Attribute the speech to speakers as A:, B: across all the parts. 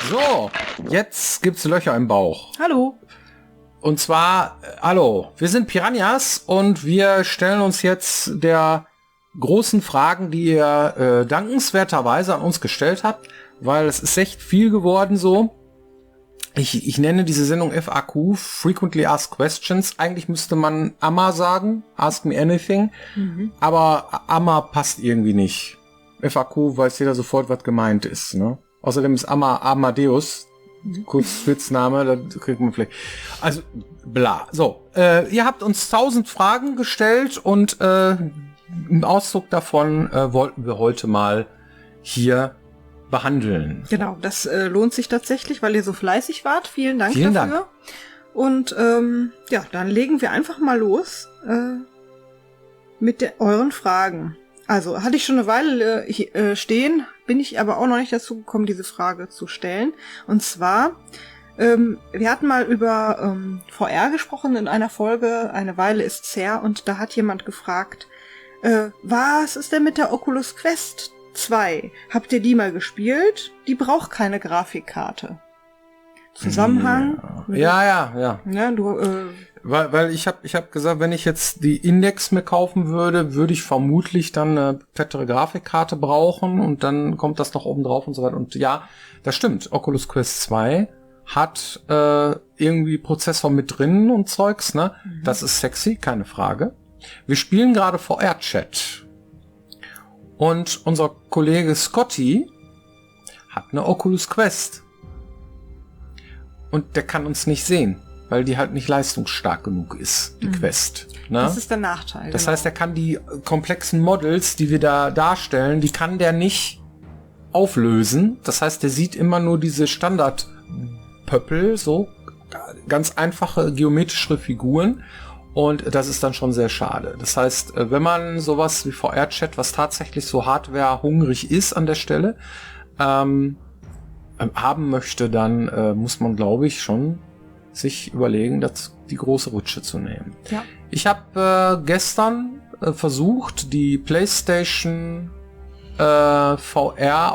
A: So, jetzt gibt's Löcher im Bauch.
B: Hallo.
A: Und zwar, hallo, wir sind Piranhas und wir stellen uns jetzt der großen Fragen, die ihr dankenswerterweise an uns gestellt habt, weil es ist echt viel geworden so. Ich nenne diese Sendung FAQ, Frequently Asked Questions. Eigentlich müsste man AMA sagen, Ask Me Anything, aber AMA passt irgendwie nicht. FAQ weiß jeder sofort, was gemeint ist, ne? Außerdem ist Amadeus, kurz Spitzname, da kriegt man vielleicht. Also, bla. So, ihr habt uns 1000 Fragen gestellt und einen Auszug davon wollten wir heute mal hier behandeln.
B: Genau, das lohnt sich tatsächlich, weil ihr so fleißig wart. Vielen Dank
A: Vielen
B: dafür.
A: Dank.
B: Und ja, dann legen wir einfach mal los mit euren Fragen. Also, hatte ich schon eine Weile stehen, bin ich aber auch noch nicht dazu gekommen, diese Frage zu stellen. Und zwar, wir hatten mal über VR gesprochen in einer Folge, eine Weile ist's her, und da hat jemand gefragt, was ist denn mit der Oculus Quest 2? Habt ihr die mal gespielt? Die braucht keine Grafikkarte. Zusammenhang?
A: Ja.
B: Ja, du,
A: Weil ich hab gesagt, wenn ich jetzt die Index mir kaufen würde ich vermutlich dann eine fettere Grafikkarte brauchen und dann kommt das noch oben drauf und so weiter. Und ja, das stimmt. Oculus Quest 2 hat irgendwie Prozessor mit drin und Zeugs, ne? Das ist sexy, keine Frage. Wir spielen gerade VR-Chat. Und unser Kollege Scotty hat eine Oculus Quest. Und der kann uns nicht sehen, weil die halt nicht leistungsstark genug ist, die Quest. Ne?
B: das ist der Nachteil.
A: Das
B: genau.
A: heißt, er kann die komplexen Models, die wir da darstellen, die kann der nicht auflösen. Das heißt, der sieht immer nur diese Standardpöppel, so ganz einfache geometrische Figuren. Und das ist dann schon sehr schade. Das heißt, wenn man sowas wie VR-Chat, was tatsächlich so hardware-hungrig ist an der Stelle, haben möchte, dann muss man, glaube ich, schon sich überlegen, die große Rutsche zu nehmen.
B: Ja.
A: Ich habe gestern versucht, die PlayStation VR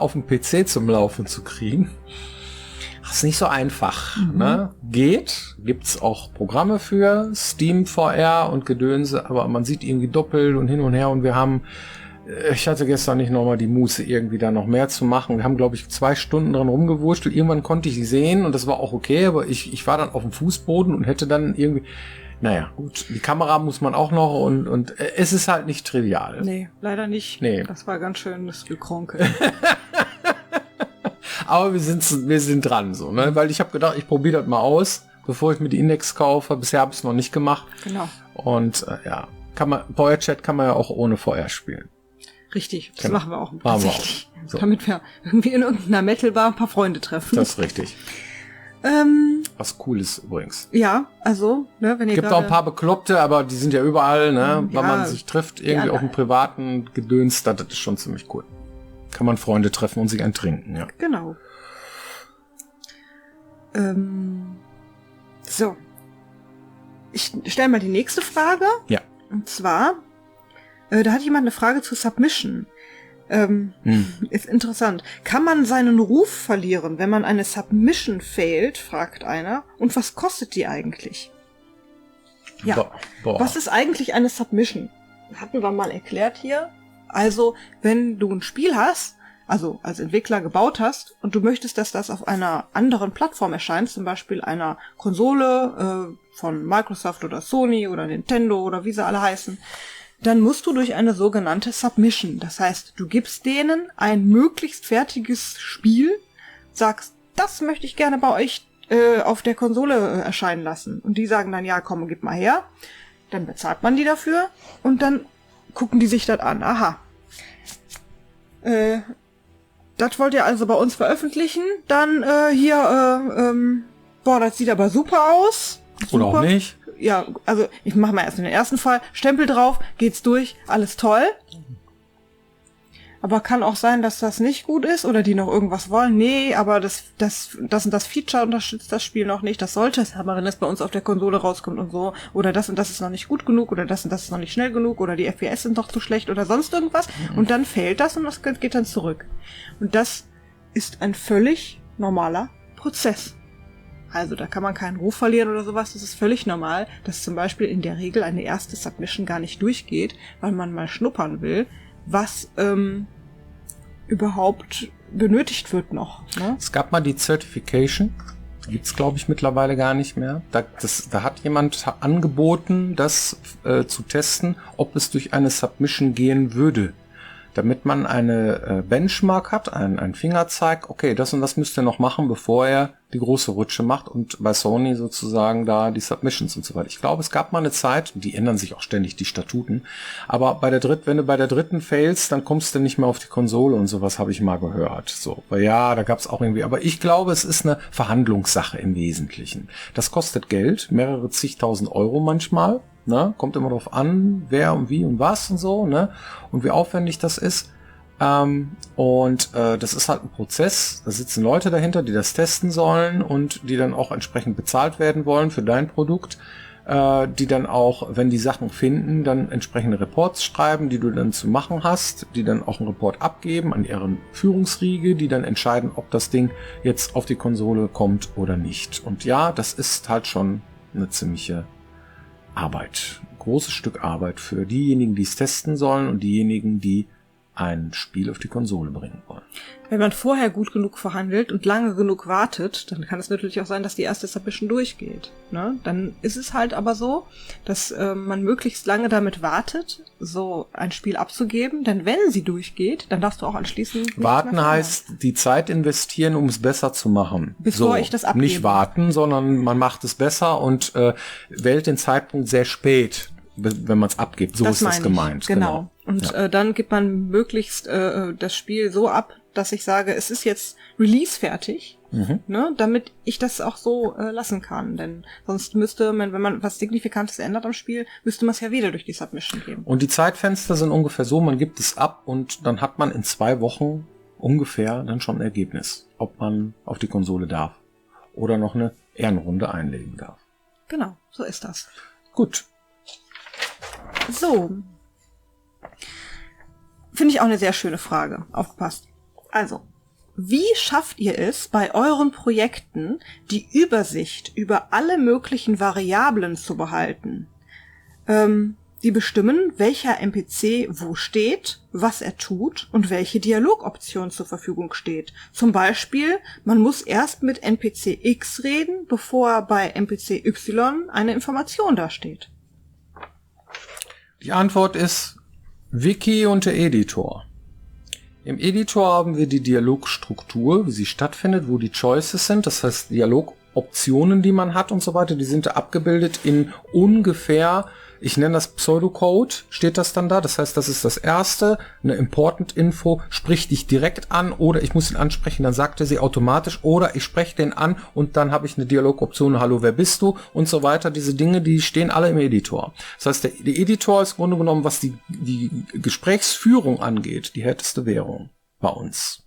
A: auf dem PC zum Laufen zu kriegen. Das ist nicht so einfach. Ne? Gibt's auch Programme für Steam VR und Gedönse, aber man sieht irgendwie doppelt und hin und her und ich hatte gestern nicht nochmal die Muße, irgendwie da noch mehr zu machen. Wir haben, glaube ich, 2 Stunden dran rumgewurschtelt. Irgendwann konnte ich sie sehen und das war auch okay, aber ich war dann auf dem Fußboden und hätte dann irgendwie, naja, gut, die Kamera muss man auch noch und es ist halt nicht trivial.
B: Nee, leider nicht.
A: Nee.
B: Das war ganz schön das Gekronkel.
A: Aber wir sind dran, so, ne? Weil ich habe gedacht, ich probiere das mal aus, bevor ich mir die Index kaufe. Bisher habe ich es noch nicht gemacht.
B: Genau.
A: Und ja, VR-Chat kann man ja auch ohne VR spielen.
B: Richtig, das
A: Genau.
B: machen wir auch.
A: Machen wir
B: Tatsächlich.
A: auch. So.
B: Damit wir irgendwie in irgendeiner Metal-Bar ein paar Freunde treffen.
A: Das ist richtig. Was cool ist übrigens.
B: Ja, also, ne, wenn ihr
A: Gibt auch ein paar Bekloppte, aber die sind ja überall, ne? Wenn man sich trifft, irgendwie
B: ja,
A: auf einem privaten Gedöns, das ist schon ziemlich cool. Kann man Freunde treffen und sich einen trinken, ja.
B: Genau. So. Ich stelle mal die nächste Frage.
A: Ja.
B: Und zwar, da hat jemand eine Frage zu Submission. Ist interessant. Kann man seinen Ruf verlieren, wenn man eine Submission failt, fragt einer. Und was kostet die eigentlich? Ja.
A: Boah.
B: Was ist eigentlich eine Submission? Hatten wir mal erklärt hier. Also, wenn du ein Spiel hast, also als Entwickler gebaut hast, und du möchtest, dass das auf einer anderen Plattform erscheint, zum Beispiel einer Konsole von Microsoft oder Sony oder Nintendo oder wie sie alle heißen, dann musst du durch eine sogenannte Submission. Das heißt, du gibst denen ein möglichst fertiges Spiel, sagst, das möchte ich gerne bei euch auf der Konsole erscheinen lassen. Und die sagen dann, ja, komm, gib mal her. Dann bezahlt man die dafür und dann gucken die sich das an. Aha. Das wollt ihr also bei uns veröffentlichen? Dann boah, das sieht aber super aus.
A: Oder auch nicht.
B: Ja, also ich mache mal erst den ersten Fall. Stempel drauf, geht's durch, alles toll. Aber kann auch sein, dass das nicht gut ist oder die noch irgendwas wollen. Nee, aber das und das Feature unterstützt das Spiel noch nicht. Das sollte es, aber wenn es bei uns auf der Konsole rauskommt und so. Oder das und das ist noch nicht gut genug oder das und das ist noch nicht schnell genug oder die FPS sind doch zu schlecht oder sonst irgendwas. Und dann fehlt das und das geht dann zurück. Und das ist ein völlig normaler Prozess. Also da kann man keinen Ruf verlieren oder sowas. Das ist völlig normal, dass zum Beispiel in der Regel eine erste Submission gar nicht durchgeht, weil man mal schnuppern will, was überhaupt benötigt wird noch. Ne?
A: Es gab mal die Certification. Gibt's, glaube ich, mittlerweile gar nicht mehr. Da hat jemand angeboten, das zu testen, ob es durch eine Submission gehen würde. Damit man eine Benchmark hat, ein Fingerzeig, okay, das und das müsst ihr noch machen, bevor er die große Rutsche macht und bei Sony sozusagen da die Submissions und so weiter. Ich glaube, es gab mal eine Zeit, die ändern sich auch ständig, die Statuten, aber wenn du bei der dritten failst, dann kommst du nicht mehr auf die Konsole und sowas, habe ich mal gehört. So, weil ja, da gab es auch irgendwie, aber ich glaube, es ist eine Verhandlungssache im Wesentlichen. Das kostet Geld, mehrere zigtausend Euro manchmal. Ne? Kommt immer drauf an, wer und wie und was und so, ne? Und wie aufwendig das ist. Das ist halt ein Prozess. Da sitzen Leute dahinter, die das testen sollen und die dann auch entsprechend bezahlt werden wollen für dein Produkt. Die dann auch, wenn die Sachen finden, dann entsprechende Reports schreiben, die du dann zu machen hast, die dann auch einen Report abgeben an ihren Führungsriege, die dann entscheiden, ob das Ding jetzt auf die Konsole kommt oder nicht. Und ja, das ist halt schon eine ziemliche Arbeit. Ein großes Stück Arbeit für diejenigen, die es testen sollen und diejenigen, die ein Spiel auf die Konsole bringen wollen.
B: Wenn man vorher gut genug verhandelt und lange genug wartet, dann kann es natürlich auch sein, dass die erste Submission durchgeht. Ne? Dann ist es halt aber so, dass man möglichst lange damit wartet, so ein Spiel abzugeben, denn wenn sie durchgeht, dann darfst du auch anschließend
A: warten heißt, die Zeit investieren, um es besser zu machen.
B: Bevor ich das abgebe.
A: Nicht warten, sondern man macht es besser und wählt den Zeitpunkt sehr spät, wenn man es abgibt. So ist das gemeint.
B: Genau. Und dann gibt man möglichst das Spiel so ab, dass ich sage, es ist jetzt Release-fertig, ne, damit ich das auch so lassen kann. Denn sonst müsste man, wenn man was Signifikantes ändert am Spiel, müsste man es ja wieder durch die Submission geben.
A: Und die Zeitfenster sind ungefähr so, man gibt es ab und dann hat man in 2 Wochen ungefähr dann schon ein Ergebnis, ob man auf die Konsole darf oder noch eine Ehrenrunde einlegen darf.
B: Genau, so ist das.
A: Gut.
B: So. Finde ich auch eine sehr schöne Frage. Aufgepasst. Also, wie schafft ihr es, bei euren Projekten die Übersicht über alle möglichen Variablen zu behalten? Die bestimmen, welcher NPC wo steht, was er tut und welche Dialogoption zur Verfügung steht. Zum Beispiel, man muss erst mit NPC X reden, bevor bei NPC Y eine Information dasteht.
A: Die Antwort ist Wiki und der Editor. Im Editor haben wir die Dialogstruktur, wie sie stattfindet, wo die Choices sind, das heißt Dialogoptionen, die man hat und so weiter, die sind da abgebildet in ungefähr, ich nenne das Pseudocode, steht das dann da, das heißt, das ist das erste, eine Important Info, spricht dich direkt an oder ich muss ihn ansprechen, dann sagt er sie automatisch oder ich spreche den an und dann habe ich eine Dialogoption, hallo, wer bist du und so weiter, diese Dinge, die stehen alle im Editor. Das heißt, der Editor ist im Grunde genommen, was die Gesprächsführung angeht, die härteste Währung bei uns,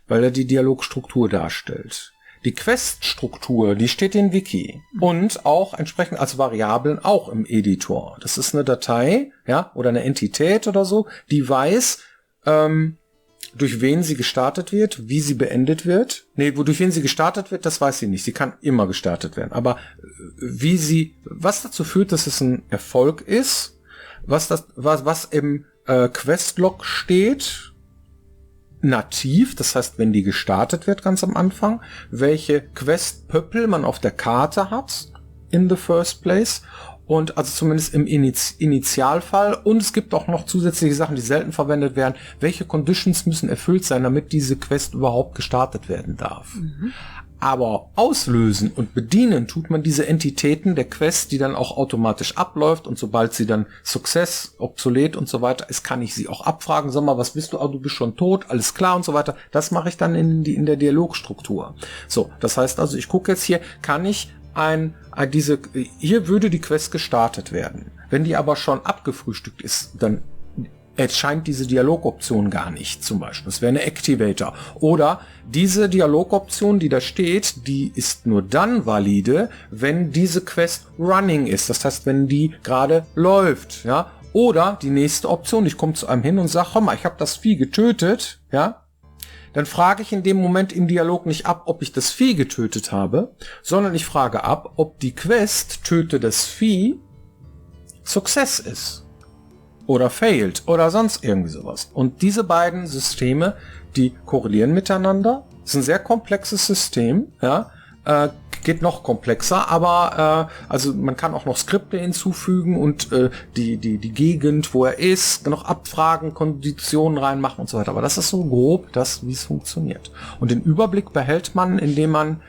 A: weil er die Dialogstruktur darstellt. Die Quest-Struktur, die steht in Wiki und auch entsprechend als Variablen auch im Editor. Das ist eine Datei, ja, oder eine Entität oder so, die weiß, durch wen sie gestartet wird, wie sie beendet wird. Nee, durch wen sie gestartet wird, das weiß sie nicht. Sie kann immer gestartet werden. Aber was dazu führt, dass es ein Erfolg ist, was im Questlog steht, nativ, das heißt, wenn die gestartet wird ganz am Anfang, welche Quest-Pöppel man auf der Karte hat in the first place und also zumindest im Initialfall und es gibt auch noch zusätzliche Sachen, die selten verwendet werden, welche Conditions müssen erfüllt sein, damit diese Quest überhaupt gestartet werden darf. Aber auslösen und bedienen tut man diese Entitäten der Quest, die dann auch automatisch abläuft und sobald sie dann Success, obsolet und so weiter ist, kann ich sie auch abfragen, sag mal, was bist du? Ah, du bist schon tot, alles klar und so weiter. Das mache ich dann in der Dialogstruktur. So, das heißt also, ich gucke jetzt hier, kann ich hier würde die Quest gestartet werden. Wenn die aber schon abgefrühstückt ist, dann erscheint diese Dialogoption gar nicht, zum Beispiel. Das wäre eine Activator. Oder diese Dialogoption, die da steht, die ist nur dann valide, wenn diese Quest running ist. Das heißt, wenn die gerade läuft, ja. Oder die nächste Option, ich komme zu einem hin und sage, hör mal, ich habe das Vieh getötet, ja. dann frage ich in dem Moment im Dialog nicht ab, ob ich das Vieh getötet habe, sondern ich frage ab, ob die Quest Töte das Vieh Success ist. Oder failed oder sonst irgendwie sowas. Und diese beiden Systeme, die korrelieren miteinander. Das ist ein sehr komplexes System, ja. Geht noch komplexer, aber also man kann auch noch Skripte hinzufügen und die Gegend, wo er ist, noch abfragen, Konditionen reinmachen und so weiter. Aber das ist so grob das, wie es funktioniert. Und den Überblick behält man, indem man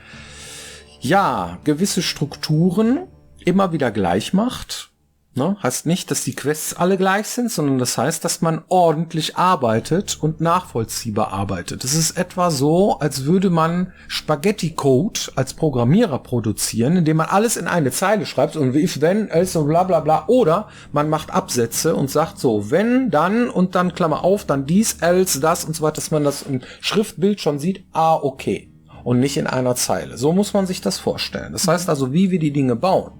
A: ja gewisse Strukturen immer wieder gleich macht. Ne? Heißt nicht, dass die Quests alle gleich sind, sondern das heißt, dass man ordentlich arbeitet und nachvollziehbar arbeitet. Es ist etwa so, als würde man Spaghetti-Code als Programmierer produzieren, indem man alles in eine Zeile schreibt und if, then, else und bla bla bla. Oder man macht Absätze und sagt so, wenn, dann und dann Klammer auf, dann dies, else, das und so weiter, dass man das im Schriftbild schon sieht, okay. Und nicht in einer Zeile. So muss man sich das vorstellen. Das heißt also, wie wir die Dinge bauen,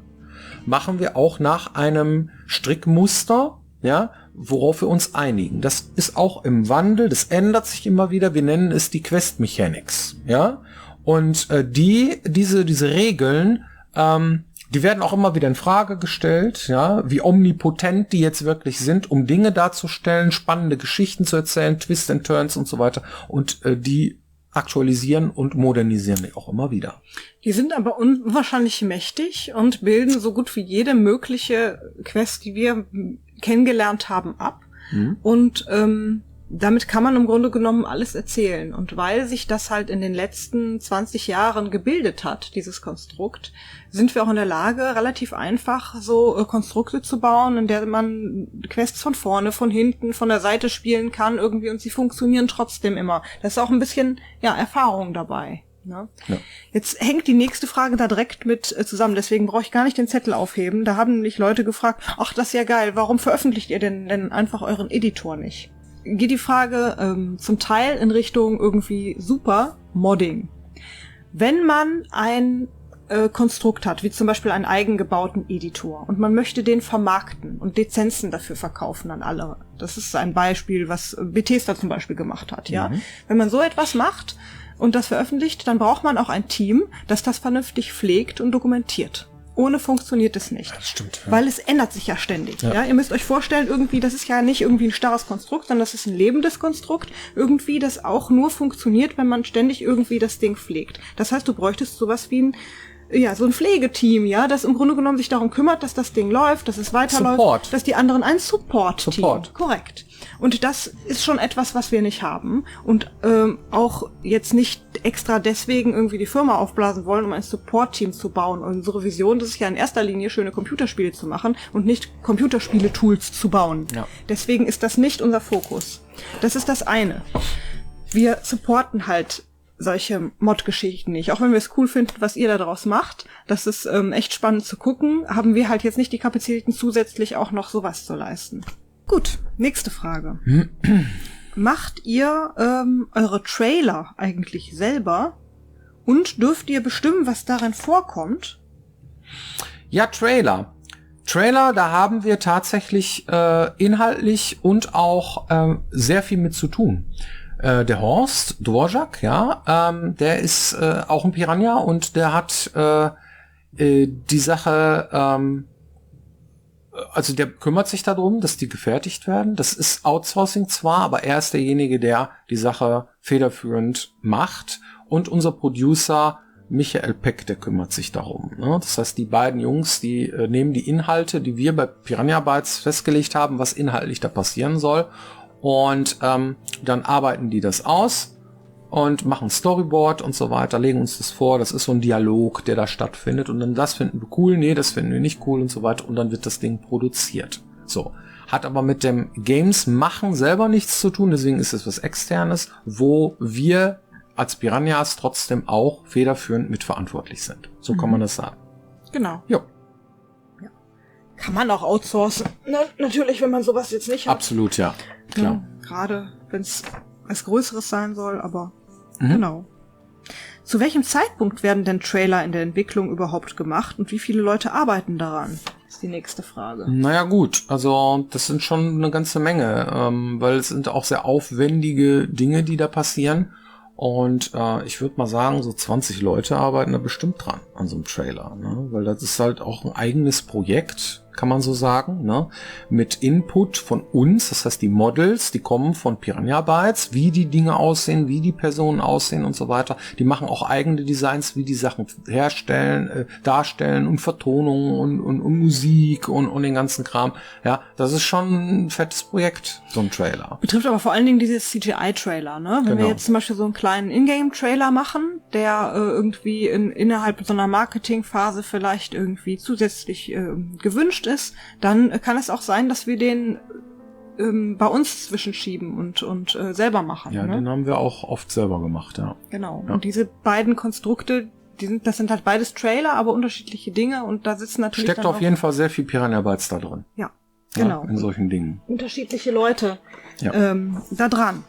A: machen wir auch nach einem Strickmuster, ja, worauf wir uns einigen. Das ist auch im Wandel, das ändert sich immer wieder. Wir nennen es die Quest Mechanics, ja. Und diese Regeln, die werden auch immer wieder in Frage gestellt, ja, wie omnipotent die jetzt wirklich sind, um Dinge darzustellen, spannende Geschichten zu erzählen, Twists and Turns und so weiter. Und die aktualisieren und modernisieren die auch immer wieder.
B: Die sind aber unwahrscheinlich mächtig und bilden so gut wie jede mögliche Quest, die wir kennengelernt haben, ab. Und damit kann man im Grunde genommen alles erzählen. Und weil sich das halt in den letzten 20 Jahren gebildet hat, dieses Konstrukt, sind wir auch in der Lage, relativ einfach so Konstrukte zu bauen, in der man Quests von vorne, von hinten, von der Seite spielen kann irgendwie und sie funktionieren trotzdem immer. Da ist auch ein bisschen, ja, Erfahrung dabei. Ne? Ja. Jetzt hängt die nächste Frage da direkt mit zusammen, deswegen brauche ich gar nicht den Zettel aufheben. Da haben nämlich Leute gefragt, ach, das ist ja geil, warum veröffentlicht ihr denn einfach euren Editor nicht? Geht die Frage zum Teil in Richtung irgendwie super Modding. Wenn man ein Konstrukt hat, wie zum Beispiel einen eigengebauten Editor, und man möchte den vermarkten und Lizenzen dafür verkaufen an alle. Das ist ein Beispiel, was Bethesda zum Beispiel gemacht hat, ja. Wenn man so etwas macht und das veröffentlicht, dann braucht man auch ein Team, das das vernünftig pflegt und dokumentiert. Ohne funktioniert es nicht.
A: Das stimmt.
B: Ja. Weil es ändert sich ja ständig. Ja. Ihr müsst euch vorstellen, irgendwie, das ist ja nicht irgendwie ein starres Konstrukt, sondern das ist ein lebendes Konstrukt. Irgendwie, das auch nur funktioniert, wenn man ständig irgendwie das Ding pflegt. Das heißt, du bräuchtest sowas wie so ein Pflegeteam, ja, das im Grunde genommen sich darum kümmert, dass das Ding läuft, dass es weiterläuft,
A: Support.
B: Dass die anderen ein Support-Team. Korrekt. Und das ist schon etwas, was wir nicht haben und auch jetzt nicht extra deswegen irgendwie die Firma aufblasen wollen, um ein Support-Team zu bauen. Und unsere Vision, das ist ja in erster Linie, schöne Computerspiele zu machen und nicht Computerspiele-Tools zu bauen. Ja. Deswegen ist das nicht unser Fokus. Das ist das eine. Wir supporten halt solche Mod-Geschichten nicht. Auch wenn wir es cool finden, was ihr da draus macht, das ist echt spannend zu gucken, haben wir halt jetzt nicht die Kapazitäten, zusätzlich auch noch sowas zu leisten. Gut, nächste Frage. Macht ihr eure Trailer eigentlich selber und dürft ihr bestimmen, was darin vorkommt?
A: Ja, Trailer, da haben wir tatsächlich inhaltlich und auch sehr viel mit zu tun. Der Horst Dvorak, ja, der ist auch ein Piranha und der hat die Sache, also der kümmert sich darum, dass die gefertigt werden. Das ist Outsourcing zwar, aber er ist derjenige, der die Sache federführend macht. Und unser Producer Michael Peck, der kümmert sich darum. Ne? Das heißt, die beiden Jungs, die nehmen die Inhalte, die wir bei Piranha Bytes festgelegt haben, was inhaltlich da passieren soll. Und dann arbeiten die das aus und machen Storyboard und so weiter, legen uns das vor. Das ist so ein Dialog, der da stattfindet. Und dann das finden wir cool, nee, das finden wir nicht cool und so weiter. Und dann wird das Ding produziert. So. Hat aber mit dem Games machen selber nichts zu tun. Deswegen ist es was Externes, wo wir als Piranhas trotzdem auch federführend mitverantwortlich sind. So kann man das sagen.
B: Genau.
A: Jo.
B: Kann man auch outsourcen. Natürlich, wenn man sowas jetzt nicht hat.
A: Absolut, ja. Klar.
B: Ja, gerade wenn es was Größeres sein soll, aber genau. Zu welchem Zeitpunkt werden denn Trailer in der Entwicklung überhaupt gemacht und wie viele Leute arbeiten daran? Ist die nächste Frage.
A: Naja gut, also das sind schon eine ganze Menge, weil es sind auch sehr aufwendige Dinge, die da passieren. Und ich würde mal sagen, so 20 Leute arbeiten da bestimmt dran an so einem Trailer, ne? Weil das ist halt auch ein eigenes Projekt, kann man so sagen, ne? Mit Input von uns, das heißt die Models, die kommen von Piranha Bytes, wie die Dinge aussehen, wie die Personen aussehen und so weiter. Die machen auch eigene Designs, wie die Sachen herstellen, darstellen und Vertonungen und Musik und den ganzen Kram. Ja, das ist schon ein fettes Projekt, so ein Trailer.
B: Betrifft aber vor allen Dingen diese CGI-Trailer, ne? Wenn wir jetzt zum Beispiel so einen kleinen Ingame-Trailer machen, der irgendwie innerhalb so einer Marketingphase vielleicht irgendwie zusätzlich gewünscht ist, dann kann es auch sein, dass wir den bei uns zwischenschieben und selber machen.
A: Ja,
B: ne?
A: Den haben wir auch oft selber gemacht, ja.
B: Genau.
A: Ja.
B: Und diese beiden Konstrukte, das sind halt beides Trailer, aber unterschiedliche Dinge und da sitzen natürlich
A: Steckt auf jeden Fall sehr viel Piranha Bytes da drin.
B: Ja, genau.
A: Ja, in solchen Dingen.
B: Unterschiedliche Leute
A: Ja.
B: da dran.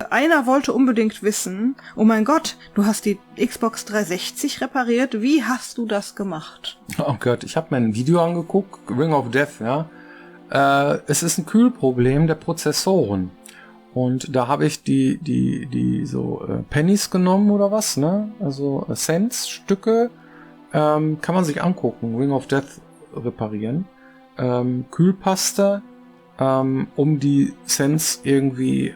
B: Einer wollte unbedingt wissen, oh mein Gott, du hast die Xbox 360 repariert, wie hast du das gemacht?
A: Oh Gott, ich habe mir ein Video angeguckt, Ring of Death, ja. Es ist ein Kühlproblem der Prozessoren. Und da habe ich die so Pennies genommen oder was, ne? Also Cents-Stücke, kann man sich angucken, Ring of Death reparieren. Kühlpaste, um die Cents irgendwie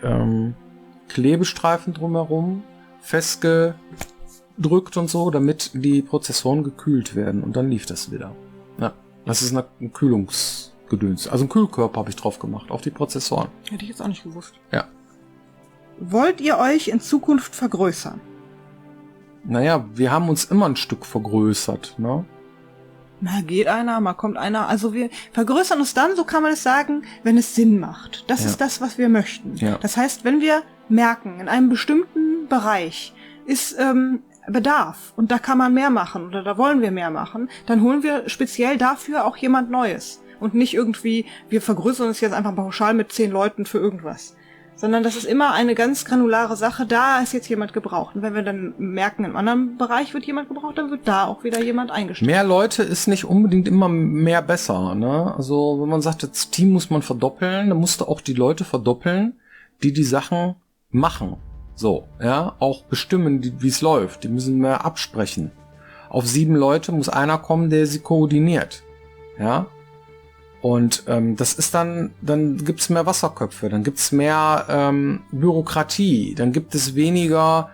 A: Klebestreifen drumherum festgedrückt und so, damit die Prozessoren gekühlt werden und dann lief das wieder. Ja, das ist ein Kühlungsgedöns. Also ein Kühlkörper habe ich drauf gemacht, auf die Prozessoren.
B: Hätte ich jetzt auch nicht gewusst.
A: Ja.
B: Wollt ihr euch in Zukunft vergrößern?
A: Naja, wir haben uns immer ein Stück vergrößert, ne?
B: Mal geht einer, mal kommt einer. Also wir vergrößern uns dann, so kann man es sagen, wenn es Sinn macht. Das ist das, was wir möchten.
A: Ja.
B: Das heißt, wenn wir merken, in einem bestimmten Bereich ist Bedarf und da kann man mehr machen oder da wollen wir mehr machen, dann holen wir speziell dafür auch jemand Neues. Und nicht irgendwie, wir vergrößern uns jetzt einfach pauschal mit 10 Leuten für irgendwas. Sondern das ist immer eine ganz granulare Sache, da ist jetzt jemand gebraucht. Und wenn wir dann merken, im anderen Bereich wird jemand gebraucht, dann wird da auch wieder jemand eingestellt.
A: Mehr Leute ist nicht unbedingt immer mehr besser, ne? Also wenn man sagt, das Team muss man verdoppeln, dann musst du auch die Leute verdoppeln, die Sachen machen. So, ja, auch bestimmen, wie es läuft. Die müssen mehr absprechen. Auf 7 Leute muss einer kommen, der sie koordiniert. Ja. Und das ist dann gibt's mehr Wasserköpfe, dann gibt's mehr Bürokratie, dann gibt es weniger,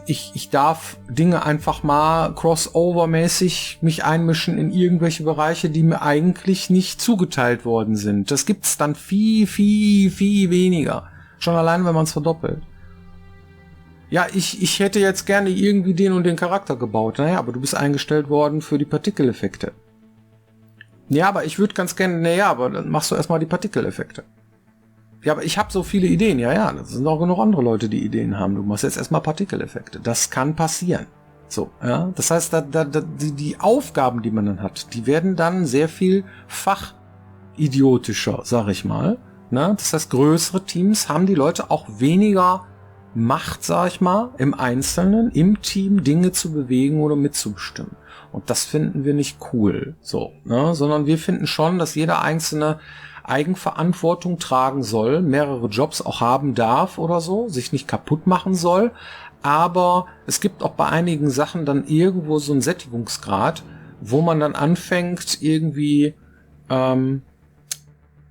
A: ich darf Dinge einfach mal crossover-mäßig mich einmischen in irgendwelche Bereiche, die mir eigentlich nicht zugeteilt worden sind. Das gibt's dann viel, viel, viel weniger. Schon allein, wenn man es verdoppelt. Ja, ich hätte jetzt gerne irgendwie den und den Charakter gebaut. Naja, aber du bist eingestellt worden für die Partikeleffekte. Ja, aber ich würde ganz gerne, naja, aber dann machst du erstmal die Partikeleffekte. Ja, aber ich habe so viele Ideen. Ja, das sind auch genug andere Leute, die Ideen haben. Du machst jetzt erstmal Partikeleffekte. Das kann passieren. So, ja. Das heißt, die Aufgaben, die man dann hat, die werden dann sehr viel fachidiotischer, sag ich mal. Ne? Das heißt, größere Teams haben die Leute auch weniger Macht, sag ich mal, im Einzelnen, im Team Dinge zu bewegen oder mitzubestimmen. Und das finden wir nicht cool, so, ne? Sondern wir finden schon, dass jeder Einzelne Eigenverantwortung tragen soll, mehrere Jobs auch haben darf oder so, sich nicht kaputt machen soll. Aber es gibt auch bei einigen Sachen dann irgendwo so einen Sättigungsgrad, wo man dann anfängt, irgendwie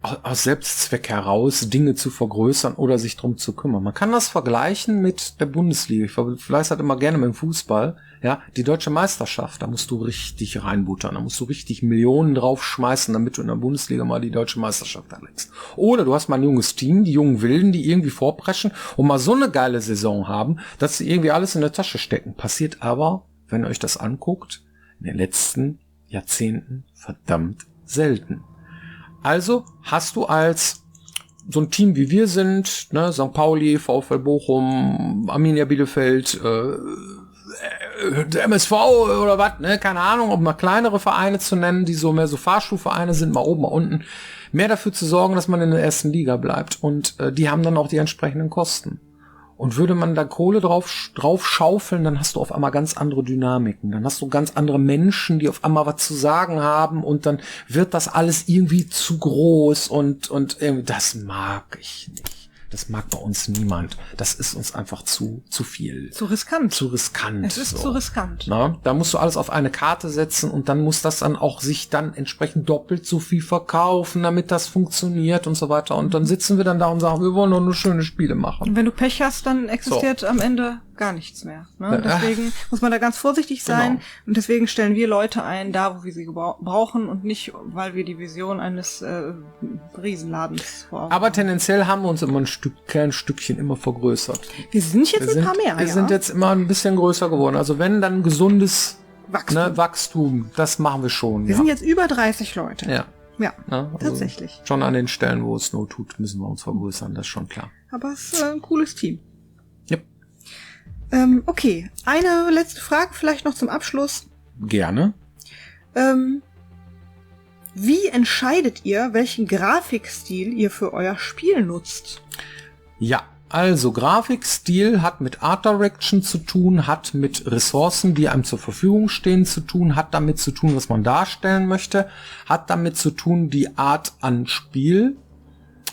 A: aus Selbstzweck heraus Dinge zu vergrößern oder sich drum zu kümmern. Man kann das vergleichen mit der Bundesliga. Ich vergleiche das immer gerne mit dem Fußball. Ja, die deutsche Meisterschaft, da musst du richtig reinbuttern, da musst du richtig Millionen draufschmeißen, damit du in der Bundesliga mal die deutsche Meisterschaft erlegst. Oder du hast mal ein junges Team, die jungen Wilden, die irgendwie vorpreschen und mal so eine geile Saison haben, dass sie irgendwie alles in der Tasche stecken. Passiert aber, wenn ihr euch das anguckt, in den letzten Jahrzehnten verdammt selten. Also hast du als so ein Team wie wir sind, ne, St. Pauli, VfL Bochum, Arminia Bielefeld, der MSV oder was, ne, keine Ahnung, um mal kleinere Vereine zu nennen, die so mehr so Fahrstuhlvereine sind, mal oben, mal unten, mehr dafür zu sorgen, dass man in der ersten Liga bleibt. Und die haben dann auch die entsprechenden Kosten. Und würde man da Kohle drauf schaufeln, dann hast du auf einmal ganz andere Dynamiken. Dann hast du ganz andere Menschen, die auf einmal was zu sagen haben und dann wird das alles irgendwie zu groß und irgendwie, das mag ich nicht. Das mag bei uns niemand. Das ist uns einfach zu viel.
B: Zu riskant.
A: Zu riskant.
B: Es ist zu riskant.
A: Na, da musst du alles auf eine Karte setzen und dann muss das dann auch sich dann entsprechend doppelt so viel verkaufen, damit das funktioniert und so weiter. Und dann sitzen wir dann da und sagen, wir wollen doch nur schöne Spiele machen.
B: Und wenn du Pech hast, dann existiert am Ende gar nichts mehr. Ne? Deswegen muss man da ganz vorsichtig sein. Genau. Und deswegen stellen wir Leute ein, da wo wir sie brauchen und nicht, weil wir die Vision eines Riesenladens vor Augen haben.
A: Aber tendenziell haben wir uns immer ein kleines Stückchen immer vergrößert.
B: Wir sind jetzt ein paar mehr,
A: Wir sind jetzt immer ein bisschen größer geworden. Also wenn, dann gesundes Wachstum. Das machen wir schon.
B: Wir sind jetzt über 30 Leute.
A: Ja.
B: Ja,
A: also
B: tatsächlich.
A: Schon an den Stellen, wo es Not tut, müssen wir uns vergrößern. Das ist schon klar.
B: Aber es ist ein cooles Team.
A: Yep.
B: Okay, eine letzte Frage vielleicht noch zum Abschluss.
A: Gerne.
B: Wie entscheidet ihr, welchen Grafikstil ihr für euer Spiel nutzt?
A: Ja, also Grafikstil hat mit Art Direction zu tun, hat mit Ressourcen, die einem zur Verfügung stehen, zu tun, hat damit zu tun, was man darstellen möchte, hat damit zu tun, die Art an Spiel,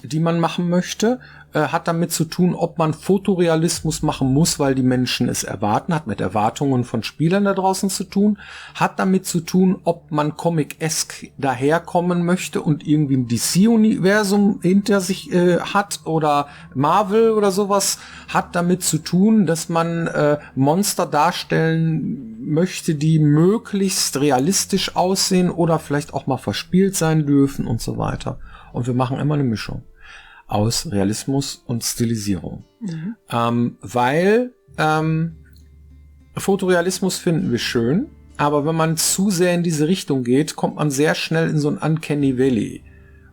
A: die man machen möchte, hat damit zu tun, ob man Fotorealismus machen muss, weil die Menschen es erwarten, hat mit Erwartungen von Spielern da draußen zu tun, hat damit zu tun, ob man Comic-esque daherkommen möchte und irgendwie ein DC-Universum hinter sich hat oder Marvel oder sowas, hat damit zu tun, dass man Monster darstellen möchte, die möglichst realistisch aussehen oder vielleicht auch mal verspielt sein dürfen und so weiter. Und wir machen immer eine Mischung aus Realismus und Stilisierung. Weil Fotorealismus finden wir schön, aber wenn man zu sehr in diese Richtung geht, kommt man sehr schnell in so ein Uncanny Valley.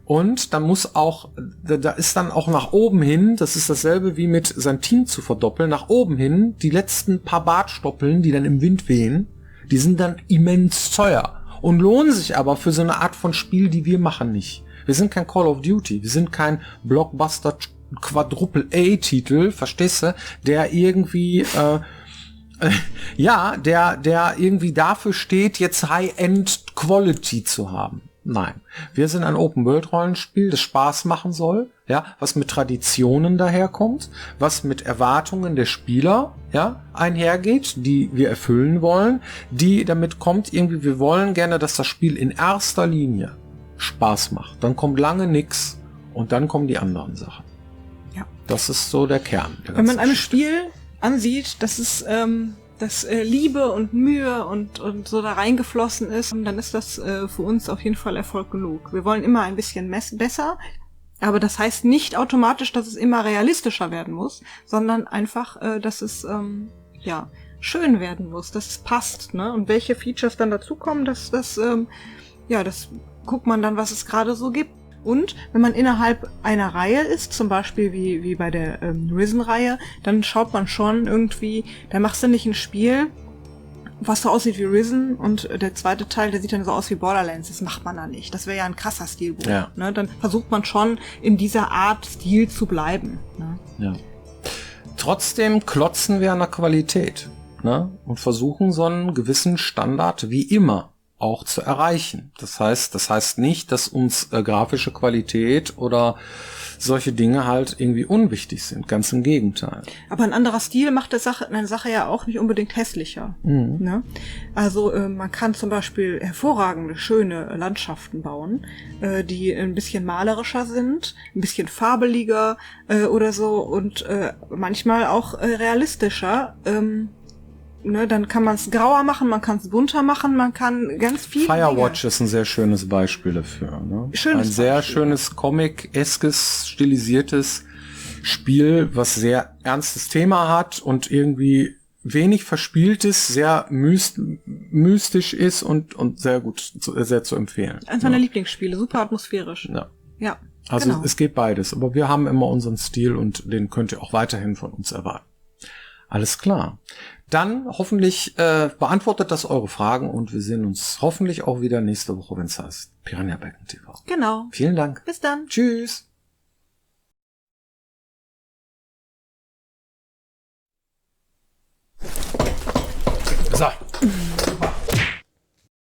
A: Und dann muss auch, da ist dann auch nach oben hin, das ist dasselbe wie mit sein Team zu verdoppeln, nach oben hin, die letzten paar Bartstoppeln, die dann im Wind wehen, die sind dann immens teuer und lohnen sich aber für so eine Art von Spiel, die wir machen, nicht. Wir sind kein Call of Duty, wir sind kein Blockbuster Quadruple-A-Titel, verstehst du, der irgendwie, der irgendwie dafür steht, jetzt High-End Quality zu haben. Nein, wir sind ein Open-World-Rollenspiel, das Spaß machen soll, ja, was mit Traditionen daherkommt, was mit Erwartungen der Spieler, ja, einhergeht, die wir erfüllen wollen, die damit kommt, irgendwie, wir wollen gerne, dass das Spiel in erster Linie Spaß macht. Dann kommt lange nix und dann kommen die anderen Sachen.
B: Ja.
A: Das ist so der Kern.
B: Wenn man einem Spiel ansieht, dass es Liebe und Mühe und so da reingeflossen ist, dann ist das für uns auf jeden Fall Erfolg genug. Wir wollen immer ein bisschen besser, aber das heißt nicht automatisch, dass es immer realistischer werden muss, sondern einfach, dass es schön werden muss, dass es passt, ne? Und welche Features dann dazukommen, das guckt man dann, was es gerade so gibt. Und wenn man innerhalb einer Reihe ist, zum Beispiel wie bei der Risen-Reihe, dann schaut man schon irgendwie, da machst du nicht ein Spiel, was so aussieht wie Risen und der zweite Teil, der sieht dann so aus wie Borderlands. Das macht man da nicht. Das wäre ja ein krasser Stilbruch. Ja. Ne? Dann versucht man schon in dieser Art Stil zu bleiben. Ne?
A: Ja. Trotzdem klotzen wir an der Qualität, ne? Und versuchen so einen gewissen Standard wie immer auch zu erreichen. Das heißt nicht, dass uns grafische Qualität oder solche Dinge halt irgendwie unwichtig sind. Ganz im Gegenteil.
B: Aber ein anderer Stil macht eine Sache ja auch nicht unbedingt hässlicher. Ne? Also man kann zum Beispiel hervorragende, schöne Landschaften bauen, die ein bisschen malerischer sind, ein bisschen farbeliger oder so und manchmal auch realistischer. Ne, dann kann man es grauer machen, man kann es bunter machen, man kann ganz viel.
A: Firewatch ist ein sehr schönes Beispiel dafür. Ne? Ein sehr schönes Comic-eskes, stilisiertes Spiel, was sehr ernstes Thema hat und irgendwie wenig verspielt ist, sehr mystisch ist und sehr gut, sehr zu empfehlen.
B: Eines meiner Lieblingsspiele, super atmosphärisch. Ja.
A: Also genau. Es geht beides, aber wir haben immer unseren Stil und den könnt ihr auch weiterhin von uns erwarten. Alles klar. Dann hoffentlich beantwortet das eure Fragen und wir sehen uns hoffentlich auch wieder nächste Woche, wenn es heißt Piranha Byten TV.
B: Genau.
A: Vielen Dank.
B: Bis dann.
A: Tschüss.